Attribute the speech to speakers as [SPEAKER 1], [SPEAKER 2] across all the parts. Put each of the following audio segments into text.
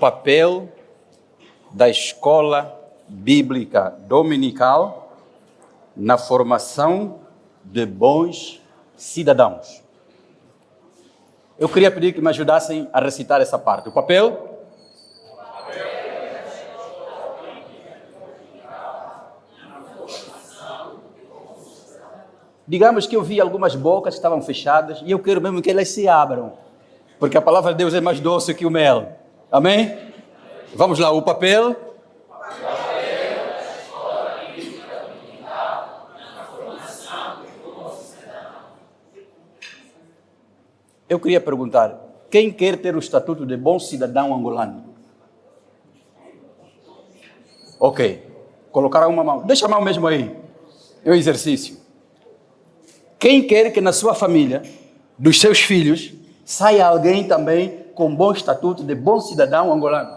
[SPEAKER 1] papel da escola bíblica dominical na formação de bons cidadãos. Eu queria pedir que me ajudassem a recitar essa parte. O papel. Digamos que eu vi algumas bocas que estavam fechadas e eu quero mesmo que elas se abram, porque a palavra de Deus é mais doce que o mel. Amém? Vamos lá, o papel. Eu queria perguntar, quem quer ter o estatuto de bom cidadão angolano? Ok, colocar uma mão, deixa a mão mesmo aí, é um exercício. Quem quer que na sua família, dos seus filhos, saia alguém também com bom estatuto de bom cidadão angolano?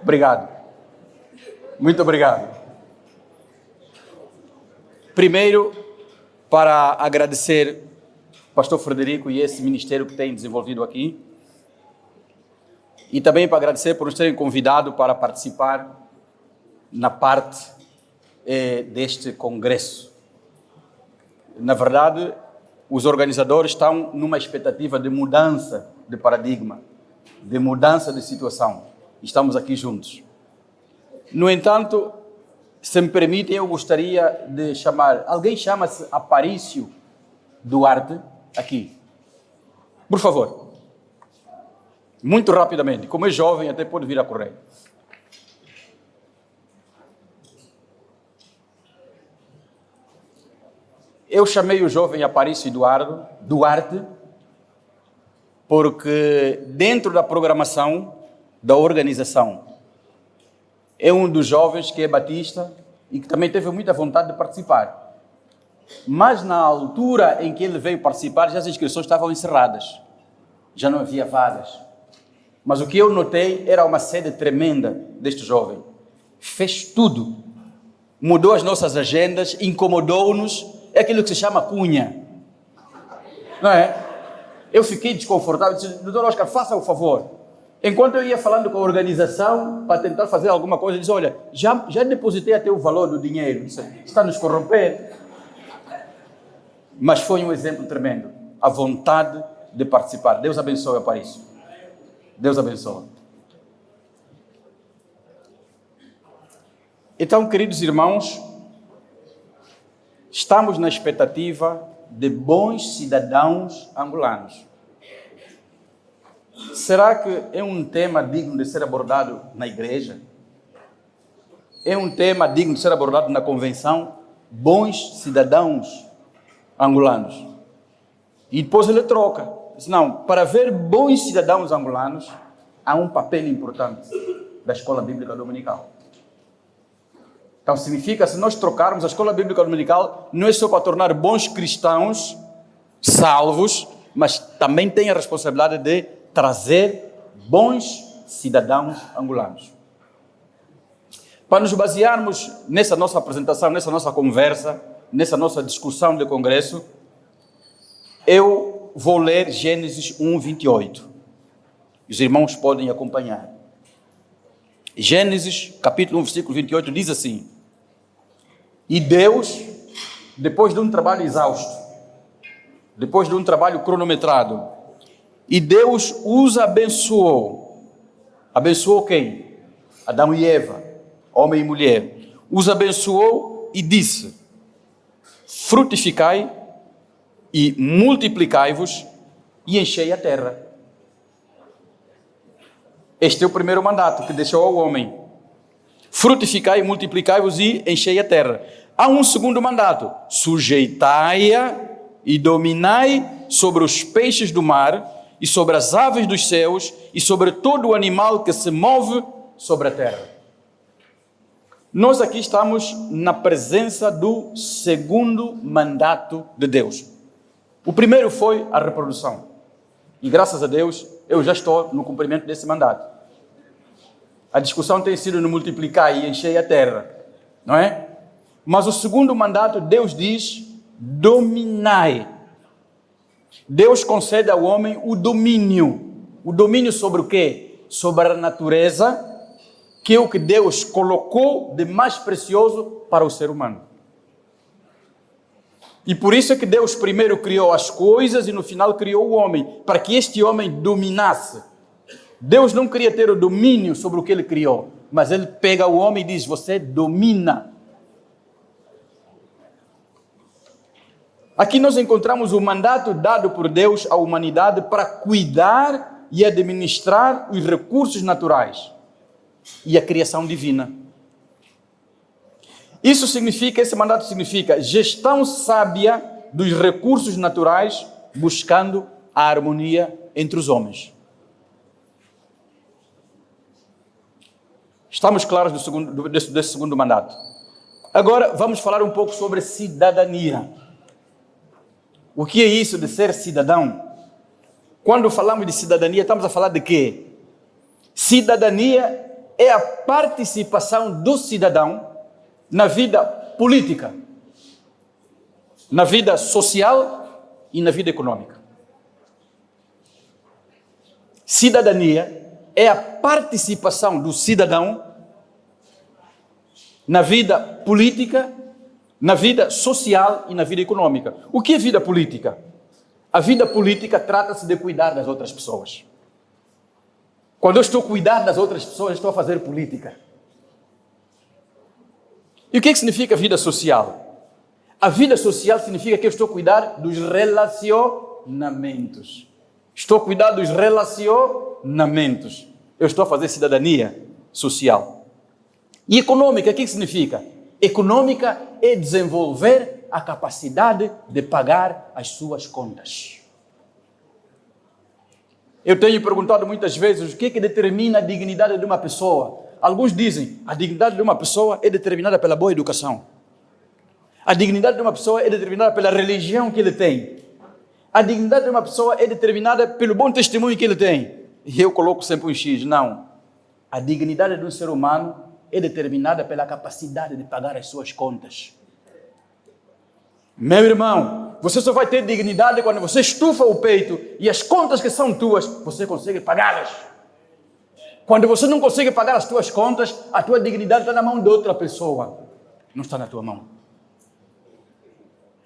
[SPEAKER 1] Obrigado. Muito obrigado. Primeiro, para agradecer Pastor Frederico e esse ministério que tem desenvolvido aqui. E também para agradecer por nos terem convidado para participar na parte deste congresso. Na verdade, os organizadores estão numa expectativa de mudança de paradigma, de mudança de situação. Estamos aqui juntos. No entanto, se me permitem, eu gostaria de chamar... Alguém chama-se Aparício Duarte aqui? Por favor. Muito rapidamente. Como é jovem, até pode vir a correr. Eu chamei o jovem Aparício Duarte porque dentro da programação da organização é um dos jovens que é batista e que também teve muita vontade de participar. Mas na altura em que ele veio participar, já as inscrições estavam encerradas. Já não havia vagas. Mas o que eu notei era uma sede tremenda deste jovem. Fez tudo. Mudou as nossas agendas, incomodou-nos. É aquilo que se chama cunha. Não é? Eu fiquei desconfortável. Disse, doutor Oscar, faça o favor. Enquanto eu ia falando com a organização para tentar fazer alguma coisa, ele disse, olha, já depositei até o valor do dinheiro. Disse, está a nos corromper. Mas foi um exemplo tremendo. A vontade de participar. Deus abençoe, Aparício. Deus abençoe. Então, queridos irmãos, estamos na expectativa de bons cidadãos angolanos. Será que é um tema digno de ser abordado na igreja? É um tema digno de ser abordado na convenção? Bons cidadãos angolanos. E depois ele troca. Diz, não, para ver bons cidadãos angolanos, há um papel importante da escola bíblica dominical. Então significa, se nós trocarmos a escola bíblica dominical, não é só para tornar bons cristãos salvos, mas também tem a responsabilidade de trazer bons cidadãos angolanos. Para nos basearmos nessa nossa apresentação, nessa nossa conversa, nessa nossa discussão de congresso, eu vou ler Gênesis 1, 28. Os irmãos podem acompanhar. Gênesis, capítulo 1, versículo 28, diz assim: E Deus, depois de um trabalho exausto, depois de um trabalho cronometrado, e Deus os abençoou. Abençoou quem? Adão e Eva, homem e mulher. Os abençoou e disse: frutificai e multiplicai-vos e enchei a terra. Este é o primeiro mandato que deixou ao homem. Frutificai e multiplicai-vos e enchei a terra. Há um segundo mandato: sujeitai-a e dominai sobre os peixes do mar e sobre as aves dos céus e sobre todo o animal que se move sobre a terra. Nós aqui estamos na presença do segundo mandato de Deus. O primeiro foi a reprodução. E graças a Deus, eu já estou no cumprimento desse mandato. A discussão tem sido no multiplicar e encher a terra, não é? Mas o segundo mandato, Deus diz, dominai. Deus concede ao homem o domínio. O domínio sobre o quê? sobre a natureza, que é o que Deus colocou de mais precioso para o ser humano. E por isso é que Deus primeiro criou as coisas e no final criou o homem, para que este homem dominasse. Deus não queria ter o domínio sobre o que ele criou, mas ele pega o homem e diz: você domina. Aqui nós encontramos o mandato dado por Deus à humanidade para cuidar e administrar os recursos naturais e a criação divina. Esse mandato significa gestão sábia dos recursos naturais, buscando a harmonia entre os homens. Estamos claros desse segundo mandato. Agora vamos falar um pouco sobre cidadania. O que é isso de ser cidadão? Quando falamos de cidadania, estamos a falar de quê? Cidadania é a participação do cidadão na vida política, na vida social e na vida econômica. Cidadania é a participação do cidadão na vida política, na vida social e na vida econômica. O que é vida política? A vida política trata-se de cuidar das outras pessoas. Quando eu estou a cuidar das outras pessoas, estou a fazer política. E o que significa vida social? A vida social significa que eu estou a cuidar dos relacionamentos. Estou a cuidar dos relacionamentos. Eu estou a fazer cidadania social. E econômica, o que significa? Econômica é desenvolver a capacidade de pagar as suas contas. Eu tenho perguntado muitas vezes o que determina a dignidade de uma pessoa. Alguns dizem, a dignidade de uma pessoa é determinada pela boa educação. A dignidade de uma pessoa é determinada pela religião que ele tem. A dignidade de uma pessoa é determinada pelo bom testemunho que ele tem. E eu coloco sempre um X. Não. A dignidade de um ser humano é determinada pela capacidade de pagar as suas contas. Meu irmão, você só vai ter dignidade quando você estufa o peito e as contas que são tuas, você consegue pagá-las. Quando você não consegue pagar as tuas contas, a tua dignidade está na mão de outra pessoa. Não está na tua mão.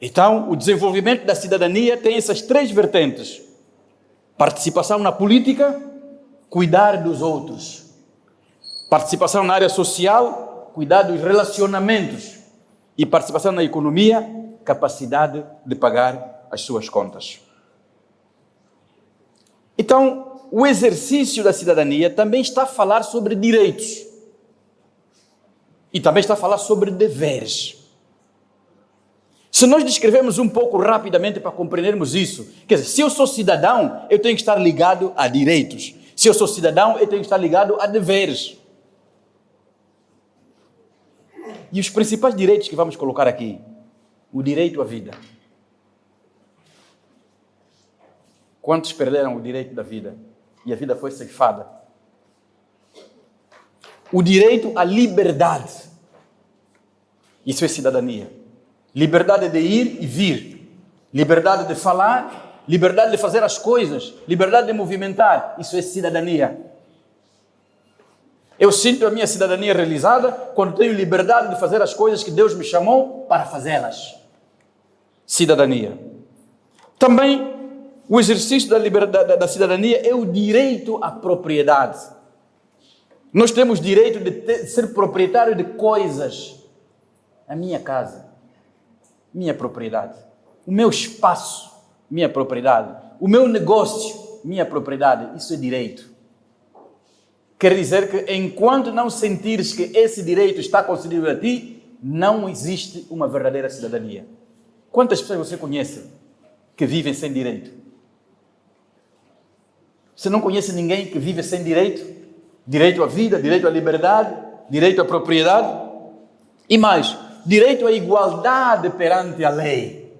[SPEAKER 1] Então, o desenvolvimento da cidadania tem essas três vertentes. Participação na política, cuidar dos outros. Participação na área social, cuidar dos relacionamentos. E participação na economia, capacidade de pagar as suas contas. Então, o exercício da cidadania também está a falar sobre direitos. E também está a falar sobre deveres. Se nós descrevemos um pouco rapidamente para compreendermos isso, quer dizer, se eu sou cidadão, eu tenho que estar ligado a direitos. Se eu sou cidadão, eu tenho que estar ligado a deveres. E os principais direitos que vamos colocar aqui: o direito à vida. Quantos perderam o direito da vida? E a vida foi ceifada. O direito à liberdade. Isso é cidadania. Liberdade de ir e vir. Liberdade de falar. Liberdade de fazer as coisas. Liberdade de movimentar. Isso é cidadania. Eu sinto a minha cidadania realizada quando tenho liberdade de fazer as coisas que Deus me chamou para fazê-las. Cidadania. Também o exercício da cidadania é o direito à propriedade. Nós temos direito de ser proprietário de coisas. A minha casa, minha propriedade. O meu espaço, minha propriedade. O meu negócio, minha propriedade. Isso é direito. Quer dizer que enquanto não sentires que esse direito está concedido a ti, não existe uma verdadeira cidadania. Quantas pessoas você conhece que vivem sem direito? Você não conhece ninguém que vive sem direito? Direito à vida, direito à liberdade, direito à propriedade e mais, direito à igualdade perante a lei.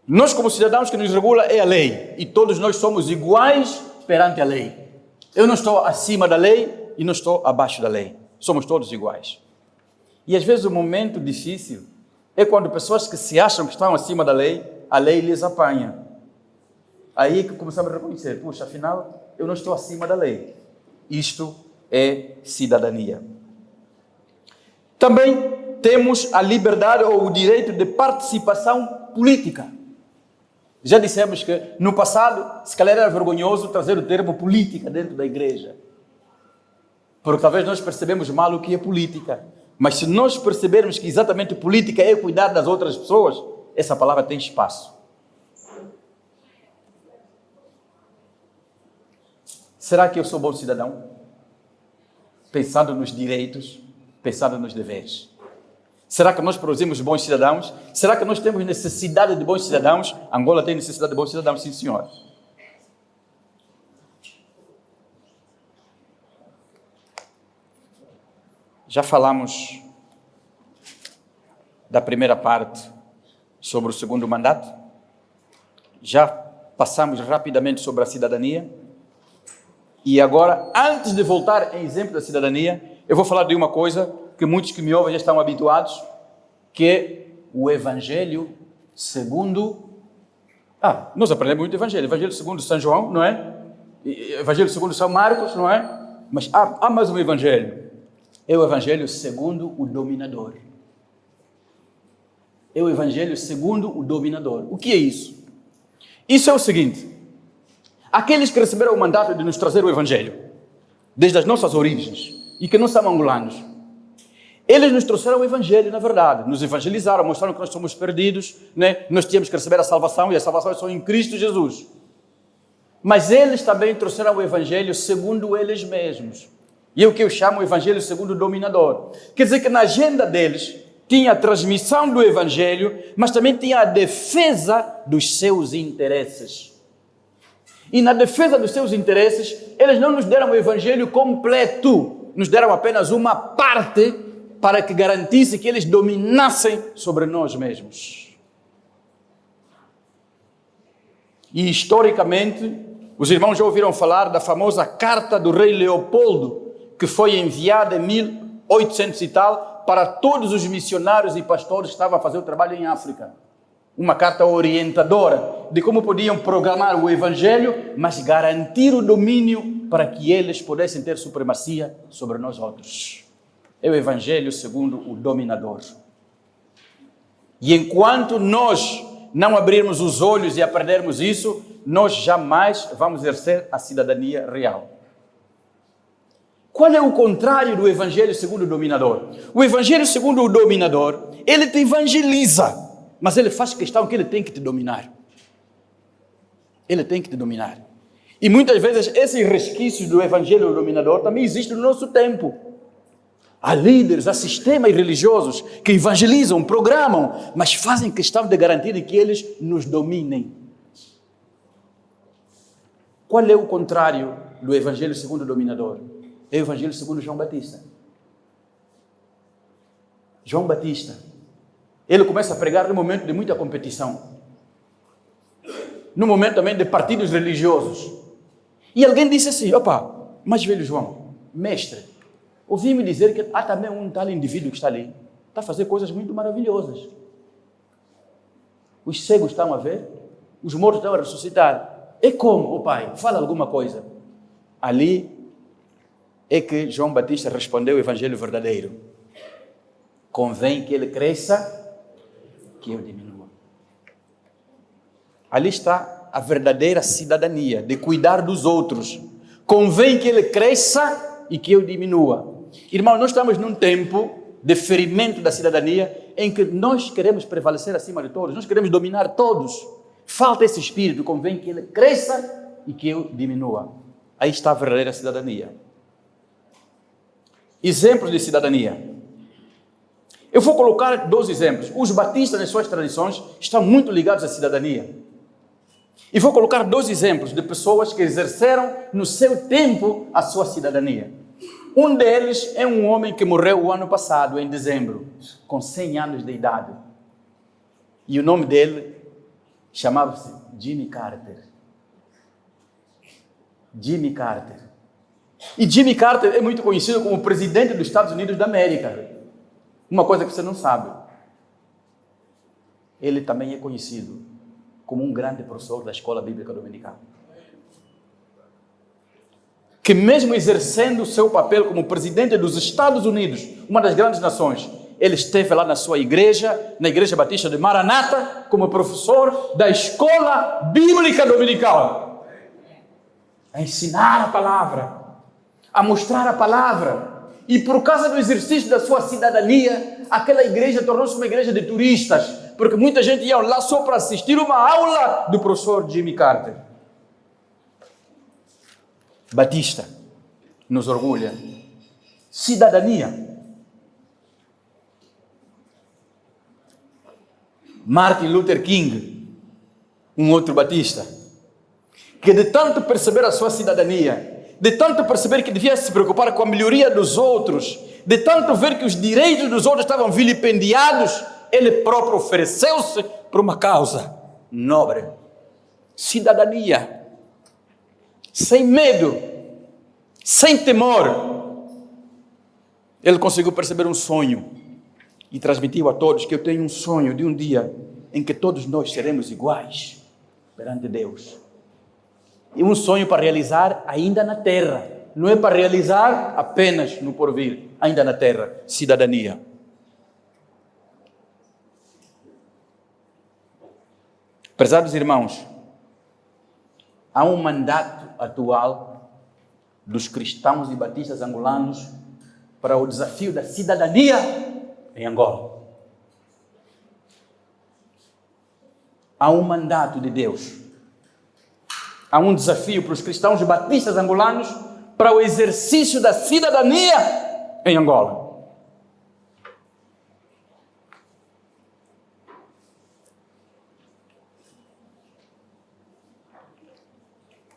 [SPEAKER 1] Nós, como cidadãos, que nos regula é a lei e todos nós somos iguais perante a lei. Eu não estou acima da lei e não estou abaixo da lei. Somos todos iguais. E às vezes o momento difícil é quando pessoas que se acham que estão acima da lei, a lei lhes apanha. Aí que começamos a reconhecer, puxa, afinal, eu não estou acima da lei. Isto é cidadania. Também temos a liberdade ou o direito de participação política. Já dissemos que no passado, se calhar era vergonhoso trazer o termo política dentro da igreja. Porque talvez nós percebemos mal o que é política. Mas se nós percebermos que exatamente política é cuidar das outras pessoas, essa palavra tem espaço. Será que eu sou bom cidadão? Pensando nos direitos, pensando nos deveres. Será que nós produzimos bons cidadãos? Será que nós temos necessidade de bons cidadãos? Angola tem necessidade de bons cidadãos, sim, senhor. Já falamos da primeira parte sobre o segundo mandato. Já passamos rapidamente sobre a cidadania. E agora, antes de voltar em exemplo da cidadania, eu vou falar de uma coisa que muitos que me ouvem já estão habituados, que é o Evangelho segundo... nós aprendemos muito o Evangelho. Evangelho segundo São João, não é? Evangelho segundo São Marcos, não é? Mas há mais um Evangelho. É o Evangelho segundo o dominador. É o Evangelho segundo o dominador. O que é isso? Isso é o seguinte: aqueles que receberam o mandato de nos trazer o Evangelho, desde as nossas origens, e que não são angolanos, eles nos trouxeram o Evangelho, na verdade, nos evangelizaram, mostraram que nós somos perdidos, né? Nós tínhamos que receber a salvação, e a salvação é só em Cristo Jesus. Mas eles também trouxeram o Evangelho segundo eles mesmos. E é o que eu chamo o Evangelho segundo o dominador. Quer dizer que na agenda deles tinha a transmissão do Evangelho, mas também tinha a defesa dos seus interesses. E na defesa dos seus interesses, eles não nos deram o Evangelho completo, nos deram apenas uma parte para que garantisse que eles dominassem sobre nós mesmos. E historicamente, os irmãos já ouviram falar da famosa carta do rei Leopoldo, que foi enviada em 1800 e tal, para todos os missionários e pastores que estavam a fazer o trabalho em África. Uma carta orientadora de como podiam programar o Evangelho, mas garantir o domínio para que eles pudessem ter supremacia sobre nós outros. É o Evangelho segundo o dominador. E enquanto nós não abrirmos os olhos e aprendermos isso, nós jamais vamos exercer a cidadania real. Qual é o contrário do Evangelho segundo o dominador? O Evangelho segundo o dominador, ele te evangeliza, mas ele faz questão que ele tem que te dominar. Ele tem que te dominar. E muitas vezes esses resquícios do Evangelho dominador também existem no nosso tempo. Há líderes, há sistemas religiosos que evangelizam, programam, mas fazem questão de garantir que eles nos dominem. Qual é o contrário do Evangelho segundo o dominador? É o Evangelho segundo João Batista. João Batista, ele começa a pregar no momento de muita competição, no momento também de partidos religiosos. E alguém disse assim: opa, mas velho João, mestre, ouvi-me dizer que há também um tal indivíduo que está ali, está a fazer coisas muito maravilhosas. Os cegos estão a ver, os mortos estão a ressuscitar. É como, ó pai, fala alguma coisa. Ali é que João Batista respondeu o Evangelho verdadeiro. Convém que ele cresça, que eu diminua. Ali está a verdadeira cidadania, de cuidar dos outros. Convém que ele cresça e que eu diminua. Irmão, nós estamos num tempo de ferimento da cidadania em que nós queremos prevalecer acima de todos, nós queremos dominar todos. Falta esse espírito, convém que ele cresça e que eu diminua. Aí está a verdadeira cidadania. Exemplos de cidadania. Eu vou colocar 2 exemplos. Os batistas, nas suas tradições, estão muito ligados à cidadania. E vou colocar 2 exemplos de pessoas que exerceram no seu tempo a sua cidadania. Um deles é um homem que morreu o ano passado, em dezembro, com 100 anos de idade. E o nome dele chamava-se Jimmy Carter. Jimmy Carter. E Jimmy Carter é muito conhecido como presidente dos Estados Unidos da América. Uma coisa que você não sabe. Ele também é conhecido como um grande professor da escola bíblica dominical. Que mesmo exercendo o seu papel como presidente dos Estados Unidos, uma das grandes nações, ele esteve lá na sua igreja, na Igreja Batista de Maranata, como professor da escola bíblica dominical. A ensinar a palavra, a mostrar a palavra. E por causa do exercício da sua cidadania, aquela igreja tornou-se uma igreja de turistas, porque muita gente ia lá só para assistir uma aula do professor Jimmy Carter. Batista nos orgulha. Cidadania. Martin Luther King, um outro batista, que de tanto perceber a sua cidadania, de tanto perceber que devia se preocupar com a melhoria dos outros, de tanto ver que os direitos dos outros estavam vilipendiados, ele próprio ofereceu-se para uma causa nobre. Cidadania. Sem medo, sem temor. Ele conseguiu perceber um sonho e transmitiu a todos que eu tenho um sonho de um dia em que todos nós seremos iguais perante Deus. E um sonho para realizar ainda na terra. Não é para realizar apenas no porvir, ainda na terra. Cidadania. Prezados irmãos, há um mandato atual dos cristãos e batistas angolanos para o desafio da cidadania em Angola. Há um mandato de Deus. Há um desafio para os cristãos e batistas angolanos para o exercício da cidadania em Angola.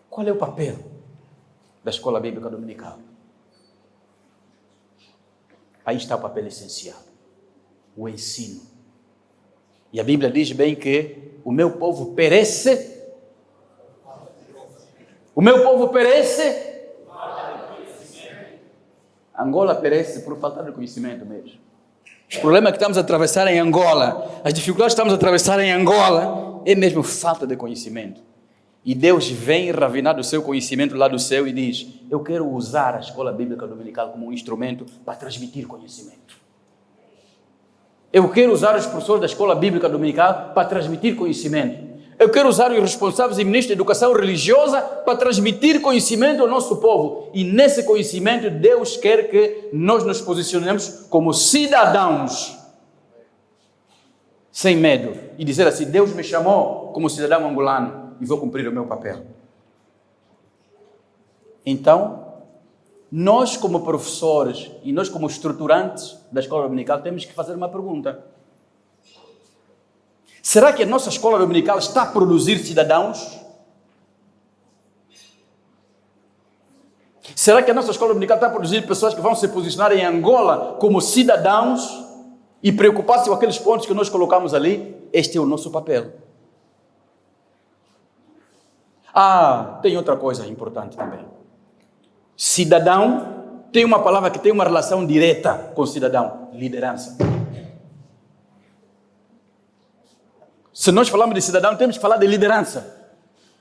[SPEAKER 1] Qual é o papel da escola bíblica dominical? Aí está o papel essencial, o ensino. E a Bíblia diz bem que o meu povo perece. O meu povo perece. Angola perece por falta de conhecimento mesmo. Os problemas que estamos a atravessar em Angola, as dificuldades que estamos a atravessar em Angola, é mesmo falta de conhecimento. E Deus vem ravinar do seu conhecimento lá do céu e diz: eu quero usar a escola bíblica dominical como um instrumento para transmitir conhecimento. Eu quero usar os professores da escola bíblica dominical para transmitir conhecimento. Eu quero usar os responsáveis e ministros de educação religiosa para transmitir conhecimento ao nosso povo. E nesse conhecimento, Deus quer que nós nos posicionemos como cidadãos, sem medo. E dizer assim: Deus me chamou como cidadão angolano e vou cumprir o meu papel. Então, nós como professores e nós como estruturantes da escola dominical temos que fazer uma pergunta. Será que a nossa escola dominical está a produzir cidadãos? Será que a nossa escola dominical está a produzir pessoas que vão se posicionar em Angola como cidadãos e preocupar-se com aqueles pontos que nós colocamos ali? Este é o nosso papel. Tem outra coisa importante também. Cidadão tem uma palavra que tem uma relação direta com cidadão: liderança. Se nós falamos de cidadão, temos que falar de liderança.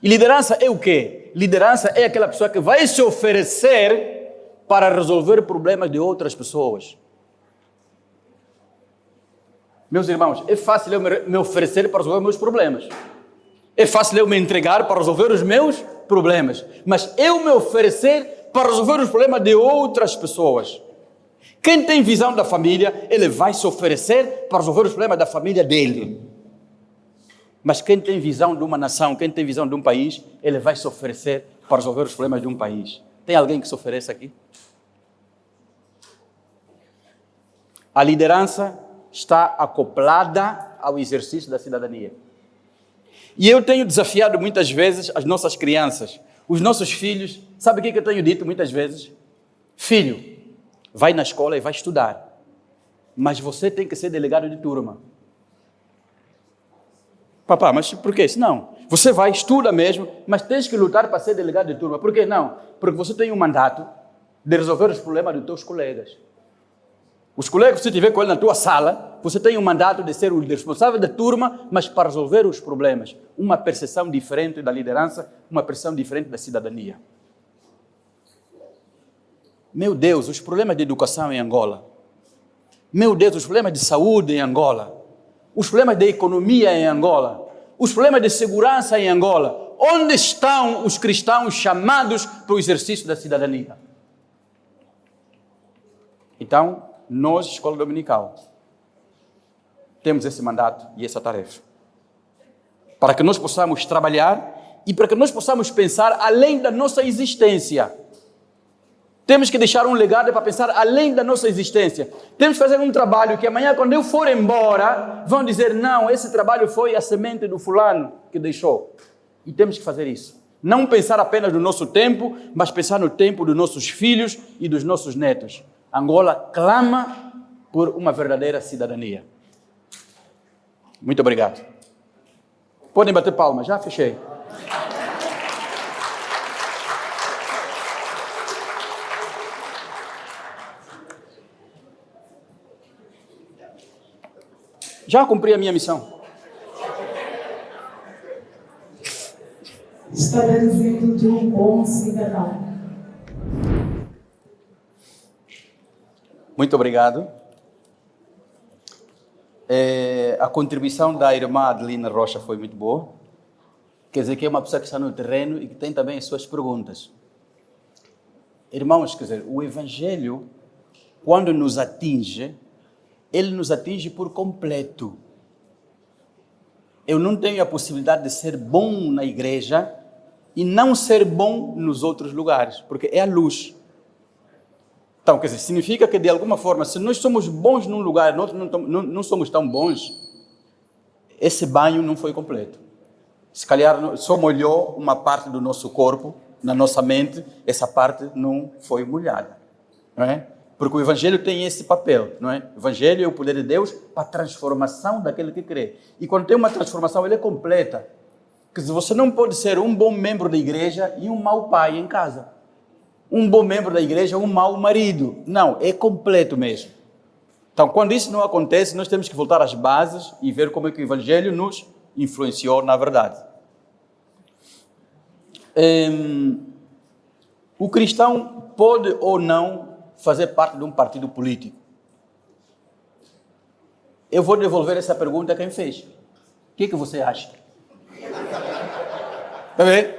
[SPEAKER 1] E liderança é o quê? Liderança é aquela pessoa que vai se oferecer para resolver problemas de outras pessoas. Meus irmãos, é fácil eu me oferecer para resolver meus problemas. É fácil eu me entregar para resolver os meus problemas. Mas eu me oferecer para resolver os problemas de outras pessoas. Quem tem visão da família, ele vai se oferecer para resolver os problemas da família dele. Mas quem tem visão de uma nação, quem tem visão de um país, ele vai se oferecer para resolver os problemas de um país. Tem alguém que se ofereça aqui? A liderança está acoplada ao exercício da cidadania. E eu tenho desafiado muitas vezes as nossas crianças, os nossos filhos. Sabe o que eu tenho dito muitas vezes? Filho, vai na escola e vai estudar, mas você tem que ser delegado de turma. Papá, mas por que isso? Não. Você vai, estuda mesmo, mas tens que lutar para ser delegado de turma. Por que não? Porque você tem um mandato de resolver os problemas dos teus colegas. Os colegas, se você estiver com ele na tua sala, você tem um mandato de ser o responsável da turma, mas para resolver os problemas. Uma percepção diferente da liderança, uma percepção diferente da cidadania. Meu Deus, os problemas de educação em Angola. Meu Deus, os problemas de saúde em Angola. Os problemas de economia em Angola. Os problemas de segurança em Angola. Onde estão os cristãos chamados para o exercício da cidadania? Então, nós, Escola Dominical, temos esse mandato e essa tarefa. Para que nós possamos trabalhar e para que nós possamos pensar além da nossa existência. Temos que deixar um legado para pensar além da nossa existência. Temos que fazer um trabalho que amanhã, quando eu for embora, vão dizer, não, esse trabalho foi a semente do fulano que deixou. E temos que fazer isso. Não pensar apenas no nosso tempo, mas pensar no tempo dos nossos filhos e dos nossos netos. Angola clama por uma verdadeira cidadania. Muito obrigado. Podem bater palmas, já fechei. Já cumpri a minha missão.
[SPEAKER 2] Está dizendo de um bom cidadão.
[SPEAKER 1] Muito obrigado. A contribuição da irmã Adelina Rocha foi muito boa. Quer dizer que é uma pessoa que está no terreno e que tem também as suas perguntas. Irmãos, quer dizer, o Evangelho, quando nos atinge, ele nos atinge por completo. Eu não tenho a possibilidade de ser bom na igreja e não ser bom nos outros lugares, porque é a luz. Então, quer dizer, significa que de alguma forma, se nós somos bons num lugar e no outro não somos tão bons, esse banho não foi completo. Se calhar só molhou uma parte do nosso corpo, na nossa mente, essa parte não foi molhada, não é? Porque o Evangelho tem esse papel, não é? O Evangelho é o poder de Deus para a transformação daquele que crê. E quando tem uma transformação, ele é completa. Quer dizer, você não pode ser um bom membro da igreja e um mau pai em casa. Um bom membro da igreja e um mau marido. Não, é completo mesmo. Então, quando isso não acontece, nós temos que voltar às bases e ver como é que o Evangelho nos influenciou na verdade. O cristão pode ou não fazer parte de um partido político? Eu vou devolver essa pergunta a quem fez. O que você acha? Está vendo?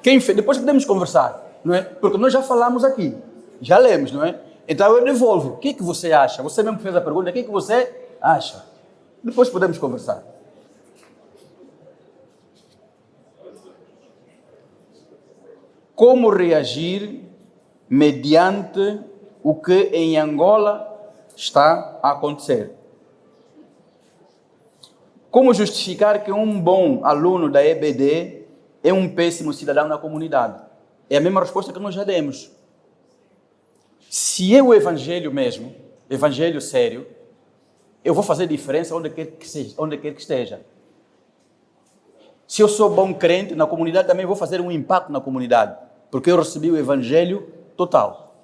[SPEAKER 1] Quem fez? Depois podemos conversar, não é? Porque nós já falamos aqui, já lemos, não é? Então eu devolvo. O que você acha? Você mesmo fez a pergunta, o que você acha? Depois podemos conversar. Como reagir mediante o que em Angola está a acontecer? Como justificar que um bom aluno da EBD é um péssimo cidadão na comunidade? É a mesma resposta que nós já demos. Se é o Evangelho mesmo, Evangelho sério, eu vou fazer diferença onde quer que esteja. Se eu sou bom crente na comunidade, também vou fazer um impacto na comunidade, porque eu recebi o Evangelho total.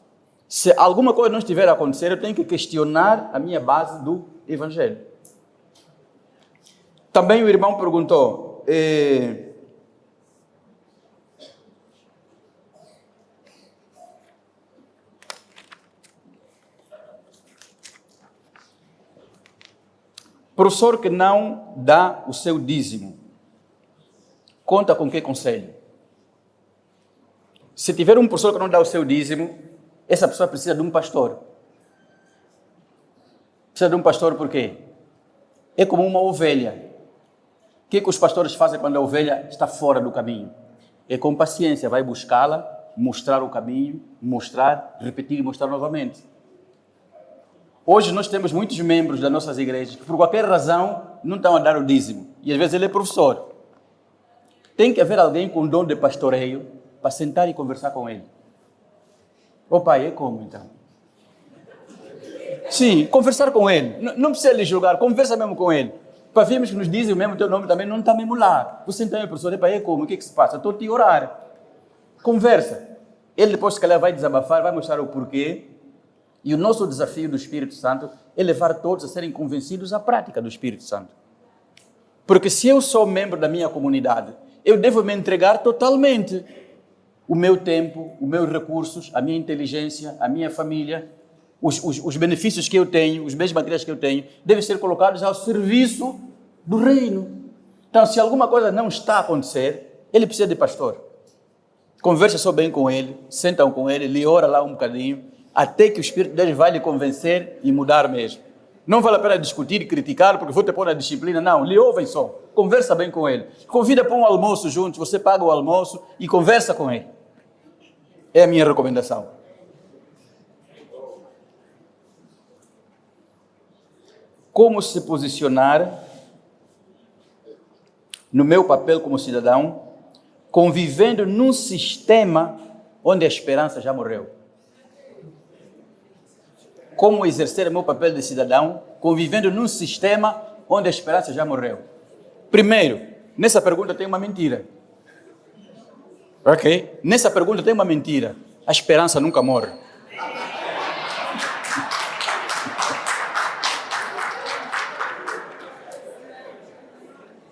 [SPEAKER 1] Se alguma coisa não estiver a acontecer, eu tenho que questionar a minha base do Evangelho. Também o irmão perguntou, professor que não dá o seu dízimo, conta com que conselho? Se tiver um professor que não dá o seu dízimo, essa pessoa precisa de um pastor. Precisa de um pastor por quê? É como uma ovelha. O que os pastores fazem quando a ovelha está fora do caminho? É com paciência, vai buscá-la, mostrar o caminho, mostrar, repetir e mostrar novamente. Hoje nós temos muitos membros das nossas igrejas que por qualquer razão não estão a dar o dízimo. E às vezes ele é professor. Tem que haver alguém com dom de pastoreio para sentar e conversar com ele. Ô pai, é como então? Sim, conversar com ele. Não precisa lhe julgar, conversa mesmo com ele. Para vermos que nos dizem o mesmo teu nome também não está mesmo lá. Você então é professor, pai, é como? O que se passa? Estou a te orar. Conversa. Ele depois se calhar vai desabafar, vai mostrar o porquê. E o nosso desafio do Espírito Santo é levar todos a serem convencidos à prática do Espírito Santo. Porque se eu sou membro da minha comunidade, eu devo me entregar totalmente. O meu tempo, os meus recursos, a minha inteligência, a minha família, os benefícios que eu tenho, os bens materiais que eu tenho, devem ser colocados ao serviço do reino. Então, se alguma coisa não está a acontecer, ele precisa de pastor. Conversa só bem com ele, sentam com ele, lhe ora lá um bocadinho, até que o Espírito de Deus vai lhe convencer e mudar mesmo. Não vale a pena discutir e criticar, porque vou te pôr na disciplina. Não, lhe ouvem só. Conversa bem com ele. Convida para um almoço juntos, você paga o almoço e conversa com ele. É a minha recomendação. Como se posicionar no meu papel como cidadão, convivendo num sistema onde a esperança já morreu? Como exercer o meu papel de cidadão, convivendo num sistema onde a esperança já morreu? Primeiro, nessa pergunta tem uma mentira. Ok? Nessa pergunta tem uma mentira. A esperança nunca morre.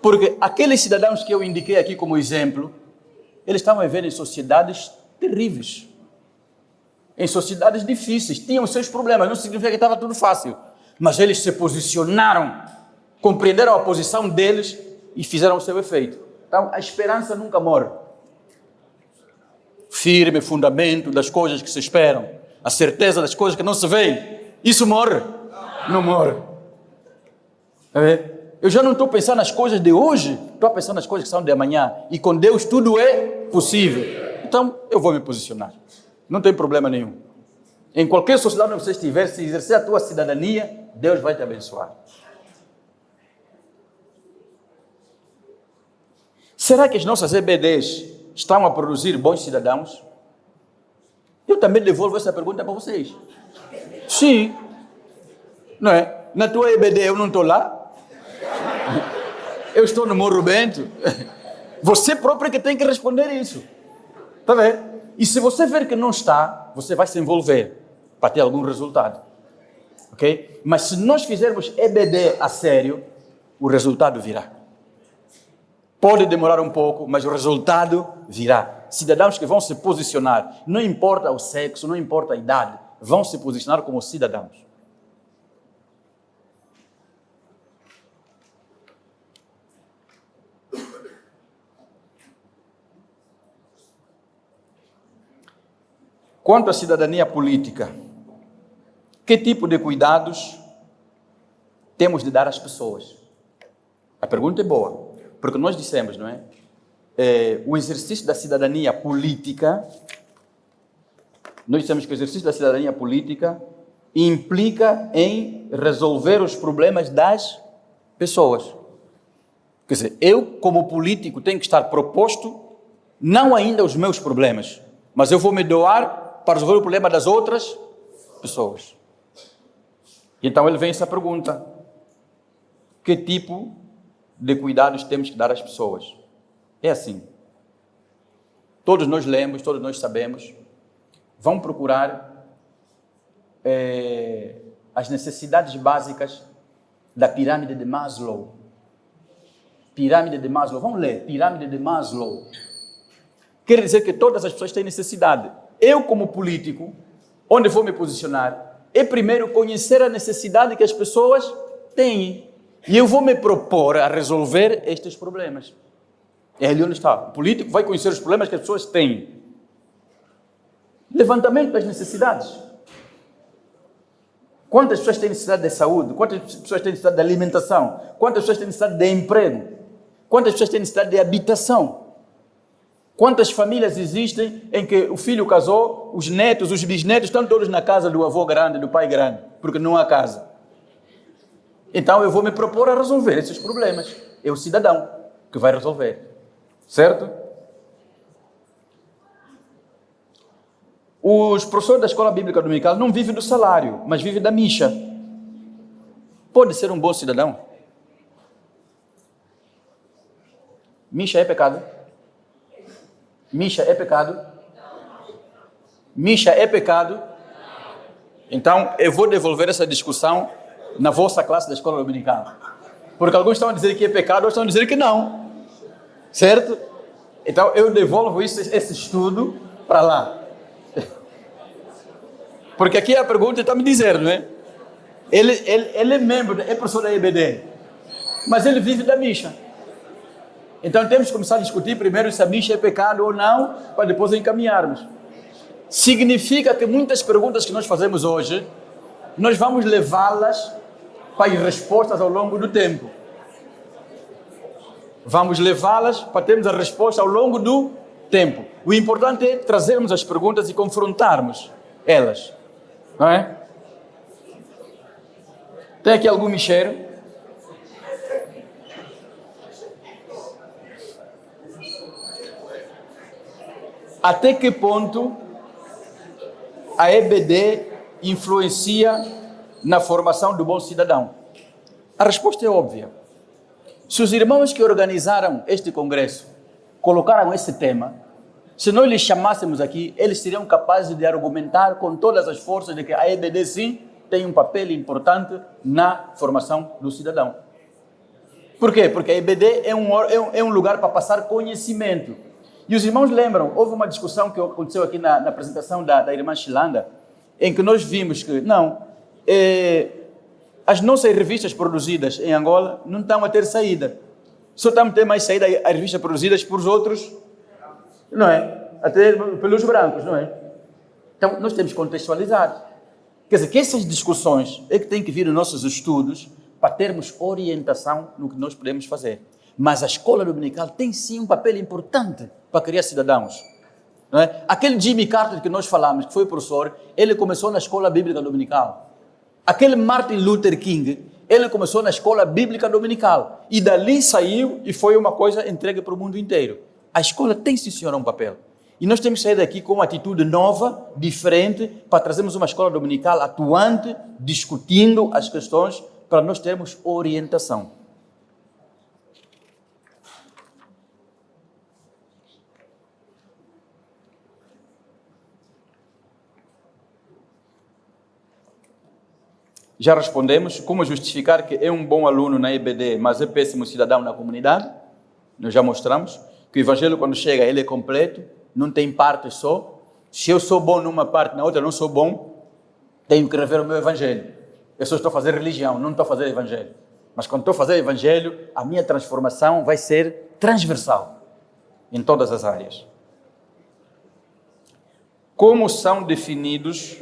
[SPEAKER 1] Porque aqueles cidadãos que eu indiquei aqui como exemplo, eles estavam vivendo em sociedades terríveis. Em sociedades difíceis, tinham seus problemas, não significa que estava tudo fácil, mas eles se posicionaram, compreenderam a posição deles e fizeram o seu efeito. Então, a esperança nunca morre. Firme fundamento das coisas que se esperam, a certeza das coisas que não se veem, isso morre? Não morre. Eu já não estou pensando nas coisas de hoje, estou pensando nas coisas que são de amanhã, e com Deus tudo é possível. Então, eu vou me posicionar. Não tem problema nenhum. Em qualquer sociedade onde você estiver, se exercer a tua cidadania, Deus vai te abençoar. Será que as nossas EBDs estão a produzir bons cidadãos? Eu também devolvo essa pergunta para vocês. Sim. Não é? Na tua EBD eu não estou lá? Eu estou no Morro Bento? Você próprio que tem que responder isso. Está vendo? E se você ver que não está, você vai se envolver para ter algum resultado. Ok? Mas se nós fizermos EBD a sério, o resultado virá. Pode demorar um pouco, mas o resultado virá. Cidadãos que vão se posicionar, não importa o sexo, não importa a idade, vão se posicionar como cidadãos. Quanto à cidadania política, que tipo de cuidados temos de dar às pessoas? A pergunta é boa, porque nós dissemos, não é? O exercício da cidadania política, nós dissemos que o exercício da cidadania política implica em resolver os problemas das pessoas. Quer dizer, eu, como político, tenho que estar proposto, não ainda os meus problemas, mas eu vou me doar para resolver o problema das outras pessoas. E então ele vem essa pergunta: que tipo de cuidados temos que dar às pessoas? É assim, todos nós lemos, todos nós sabemos, vão procurar as necessidades básicas da pirâmide de Maslow. Pirâmide de Maslow, vamos ler, pirâmide de Maslow. Quer dizer que todas as pessoas têm necessidade. Eu, como político, onde vou me posicionar, é primeiro conhecer a necessidade que as pessoas têm. E eu vou me propor a resolver estes problemas. É ali onde está. O político vai conhecer os problemas que as pessoas têm. Levantamento das necessidades. Quantas pessoas têm necessidade de saúde? Quantas pessoas têm necessidade de alimentação? Quantas pessoas têm necessidade de emprego? Quantas pessoas têm necessidade de habitação? Quantas famílias existem em que o filho casou, os netos, os bisnetos estão todos na casa do avô grande, do pai grande, porque não há casa. Então eu vou me propor a resolver esses problemas. É o cidadão que vai resolver. Certo? Os professores da escola bíblica dominical não vivem do salário, mas vivem da micha. Pode ser um bom cidadão? Micha é pecado? Micha é pecado? Micha é pecado? Então, eu vou devolver essa discussão na vossa classe da escola dominical. Porque alguns estão a dizer que é pecado, outros estão a dizer que não. Certo? Então, eu devolvo esse estudo para lá. Porque aqui a pergunta está me dizendo, não é? Ele é membro, é professor da EBD, mas ele vive da micha. Então, temos que começar a discutir primeiro se a micha é pecado ou não, para depois encaminharmos. Significa que muitas perguntas que nós fazemos hoje, nós vamos levá-las para as respostas ao longo do tempo. Vamos levá-las para termos a resposta ao longo do tempo. O importante é trazermos as perguntas e confrontarmos elas. Não é? Tem aqui algum micheiro? Até que ponto a EBD influencia na formação do bom cidadão? A resposta é óbvia. Se os irmãos que organizaram este congresso colocaram esse tema, se nós lhes chamássemos aqui, eles seriam capazes de argumentar com todas as forças de que a EBD sim tem um papel importante na formação do cidadão. Por quê? Porque a EBD é um lugar para passar conhecimento. E os irmãos lembram, houve uma discussão que aconteceu aqui na apresentação da irmã Shilanda, em que nós vimos que, as nossas revistas produzidas em Angola não estão a ter saída. Só estão a ter mais saída as revistas produzidas por os outros, não é? Até pelos brancos, não é? Então, nós temos que contextualizar. Quer dizer, que essas discussões é que têm que vir nos nossos estudos para termos orientação no que nós podemos fazer. Mas a escola dominical tem sim um papel importante para criar cidadãos. Não é? Aquele Jimmy Carter que nós falamos, que foi professor, ele começou na escola bíblica dominical. Aquele Martin Luther King, ele começou na escola bíblica dominical. E dali saiu e foi uma coisa entregue para o mundo inteiro. A escola tem sim, senhora, um papel. E nós temos que sair daqui com uma atitude nova, diferente, para trazermos uma escola dominical atuante, discutindo as questões, para nós termos orientação. Já respondemos como justificar que é um bom aluno na EBD, mas é péssimo cidadão na comunidade. Nós já mostramos que o evangelho, quando chega, ele é completo, não tem partes só. Se eu sou bom numa parte, na outra não sou bom, tenho que rever o meu evangelho. Eu só estou a fazer religião, não estou a fazer evangelho. Mas quando estou a fazer evangelho, a minha transformação vai ser transversal em todas as áreas. Como são definidos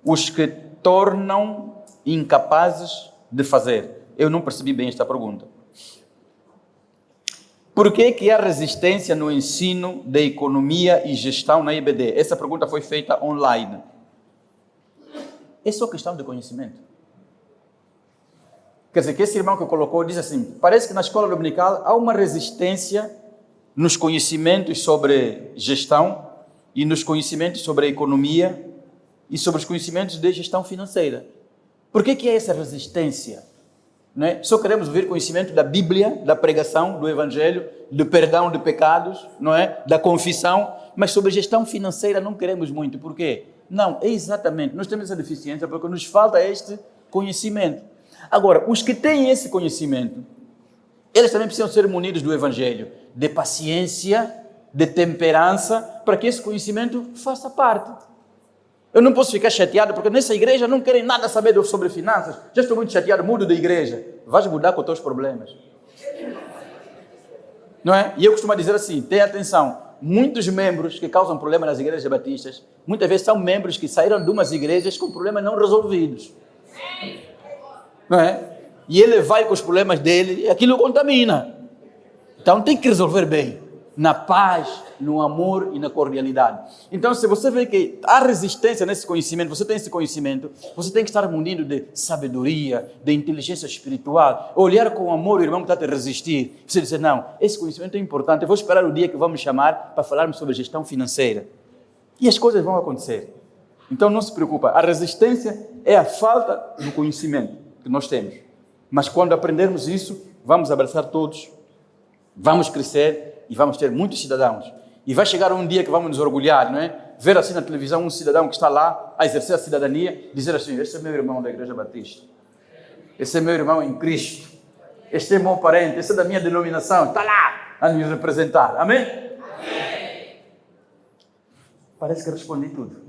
[SPEAKER 1] os que tornam incapazes de fazer? Eu não percebi bem esta pergunta. Por que há resistência no ensino de economia e gestão na EBD? Essa pergunta foi feita online. É só questão de conhecimento. Quer dizer, que esse irmão que colocou diz assim, parece que na escola dominical há uma resistência nos conhecimentos sobre gestão e nos conhecimentos sobre a economia e sobre os conhecimentos de gestão financeira. Por que há essa resistência? Não é? Só queremos ouvir conhecimento da Bíblia, da pregação, do Evangelho, do perdão de pecados, não é? Da confissão, mas sobre gestão financeira não queremos muito. Por quê? Não, é exatamente, nós temos essa deficiência porque nos falta este conhecimento. Agora, os que têm esse conhecimento, eles também precisam ser munidos do Evangelho, de paciência, de temperança, para que esse conhecimento faça parte. Eu não posso ficar chateado, porque nessa igreja não querem nada saber sobre finanças. Já estou muito chateado, mudo de igreja. Vais mudar com os teus problemas. Não é? E eu costumo dizer assim, tenha atenção, muitos membros que causam problemas nas igrejas batistas, muitas vezes são membros que saíram de umas igrejas com problemas não resolvidos. Não é? E ele vai com os problemas dele e aquilo contamina. Então tem que resolver bem, na paz, no amor e na cordialidade. Então, se você vê que há resistência nesse conhecimento, você tem esse conhecimento, você tem que estar munido de sabedoria, de inteligência espiritual, olhar com amor o irmão que está a te resistir. Você dizer, não, esse conhecimento é importante, eu vou esperar o dia que vamos chamar para falarmos sobre gestão financeira. E as coisas vão acontecer. Então, não se preocupa, a resistência é a falta do conhecimento que nós temos. Mas quando aprendermos isso, vamos abraçar todos, vamos crescer e vamos ter muitos cidadãos. E vai chegar um dia que vamos nos orgulhar, não é? Ver assim na televisão um cidadão que está lá a exercer a cidadania, dizer assim, esse é meu irmão da Igreja Batista, esse é meu irmão em Cristo, este é meu parente, esse é da minha denominação, está lá a nos representar. Amém? Amém. Parece que respondi tudo.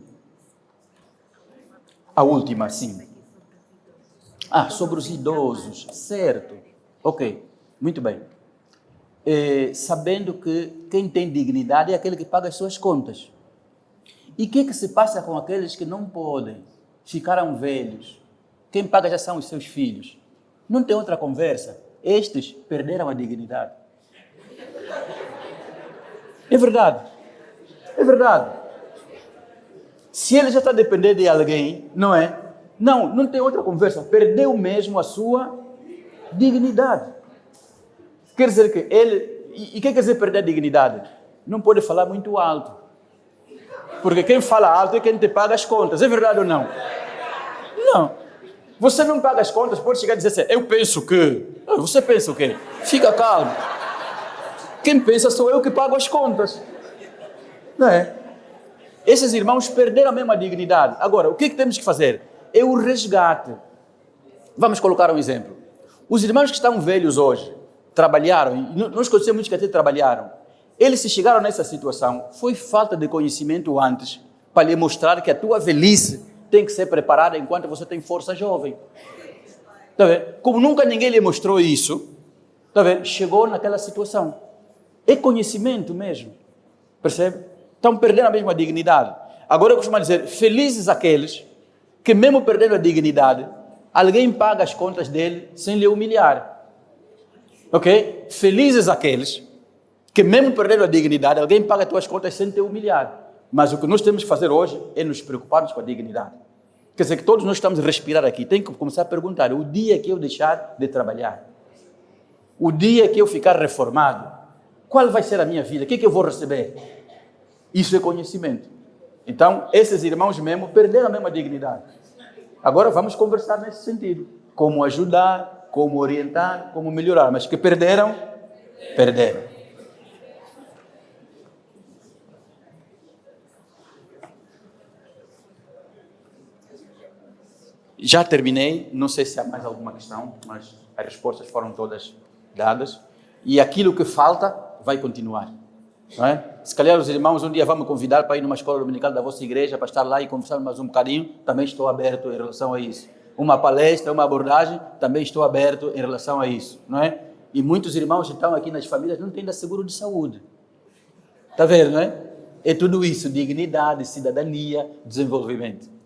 [SPEAKER 1] A última, sim. Sobre os idosos, certo. Ok, muito bem. Sabendo que quem tem dignidade é aquele que paga as suas contas. E o que se passa com aqueles que não podem, ficaram velhos? Quem paga já são os seus filhos. Não tem outra conversa. Estes perderam a dignidade. É verdade. É verdade. Se ele já está dependendo de alguém, não é? Não tem outra conversa. Perdeu mesmo a sua dignidade. Quer dizer que ele... E o que quer dizer perder a dignidade? Não pode falar muito alto. Porque quem fala alto é quem te paga as contas. É verdade ou não? Não. Você não paga as contas, pode chegar a dizer assim, eu penso que... Você pensa o quê? Fica calmo. Quem pensa sou eu que pago as contas. Não é? Esses irmãos perderam a mesma dignidade. Agora, o que temos que fazer? É o resgate. Vamos colocar um exemplo. Os irmãos que estão velhos hoje, trabalharam, e nós conhecemos muitos que até trabalharam, eles se chegaram nessa situação, foi falta de conhecimento antes, para lhe mostrar que a tua velhice tem que ser preparada enquanto você tem força jovem. Tá vendo? Como nunca ninguém lhe mostrou isso, tá vendo? Chegou naquela situação. É conhecimento mesmo. Percebe? Estão perdendo a mesma dignidade. Agora eu costumo dizer, felizes aqueles que mesmo perdendo a dignidade, alguém paga as contas dele sem lhe humilhar. Ok? Felizes aqueles que mesmo perdendo a dignidade, alguém paga as tuas contas sem te humilhar. Mas o que nós temos que fazer hoje é nos preocuparmos com a dignidade. Quer dizer que todos nós estamos a respirar aqui. Tem que começar a perguntar, o dia que eu deixar de trabalhar, o dia que eu ficar reformado, qual vai ser a minha vida? O que eu vou receber? Isso é conhecimento. Então, esses irmãos mesmo perderam a mesma dignidade. Agora vamos conversar nesse sentido. Como ajudar, como orientar, como melhorar. Mas que perderam, perderam. Já terminei, não sei se há mais alguma questão, mas as respostas foram todas dadas. E aquilo que falta vai continuar. Não é? Se calhar os irmãos um dia vão me convidar para ir numa escola dominical da vossa igreja, para estar lá e conversar mais um bocadinho, também estou aberto em relação a isso. Uma palestra, uma abordagem, também estou aberto em relação a isso. Não é? E muitos irmãos que estão aqui nas famílias não têm ainda seguro de saúde. Está vendo, não é? É tudo isso, dignidade, cidadania, desenvolvimento.